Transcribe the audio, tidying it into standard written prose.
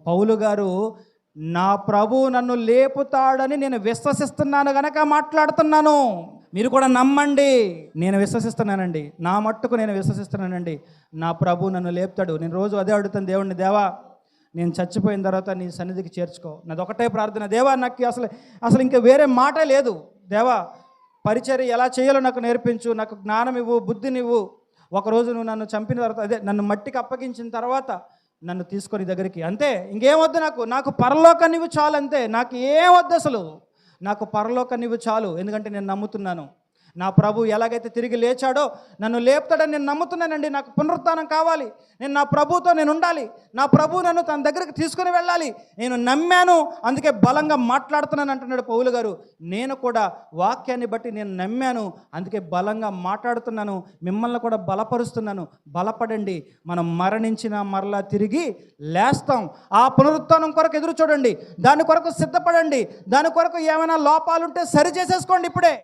పౌలు గారు నా ప్రభు నన్ను లేపుతాడని నేను విశ్వసిస్తున్నాను గనక మాట్లాడుతున్నాను. మీరు కూడా నమ్మండి. నేను విశ్వసిస్తున్నానండి, నా మట్టుకు నేను విశ్వసిస్తున్నానండి. నా ప్రభు నన్ను లేపుతాడు. నేను రోజు అదే అడుగుతాను దేవుణ్ణి, దేవా నేను చచ్చిపోయిన తర్వాత నీ సన్నిధికి చేర్చుకో. నాది ఒకటే ప్రార్థన, దేవా నాకు అసలు ఇంకా వేరే మాటే లేదు. దేవా పరిచర్య ఎలా చేయాలో నాకు నేర్పించు, నాకు జ్ఞానం ఇవ్వు, బుద్ధినివ్వు. ఒకరోజు నువ్వు నన్ను చంపిన తర్వాత, నన్ను మట్టికి అప్పగించిన తర్వాత నన్ను తీసుకొని దగ్గరికి, అంతే, ఇంకేం వద్దు నాకు పరలోకాన్నివ్వు చాలు, అంతే, నాకు ఏం వద్దు అసలు. నాకు పరలోకాన్నివ్వు చాలు. ఎందుకంటే నేను నమ్ముతున్నాను నా ప్రభు ఎలాగైతే తిరిగి లేచాడో నన్ను లేపుతాడని నేను నమ్ముతున్నానండి. నాకు పునరుత్థానం కావాలి. నేను నా ప్రభుతో నేను ఉండాలి. నా ప్రభు నన్ను తన దగ్గరికి తీసుకుని వెళ్ళాలి. నేను నమ్మాను, అందుకే బలంగా మాట్లాడుతున్నాను అంటున్నాడు పౌలు గారు. నేను కూడా వాక్యాన్ని బట్టి నేను నమ్మాను, అందుకే బలంగా మాట్లాడుతున్నాను. మిమ్మల్ని కూడా బలపరుస్తున్నాను. బలపడండి. మనం మరణించిన మరలా తిరిగి లేస్తాం. ఆ పునరుత్థానం కొరకు ఎదురు చూడండి. దాని కొరకు సిద్ధపడండి. దాని కొరకు ఏమైనా లోపాలుంటే సరి చేసేసుకోండి ఇప్పుడే.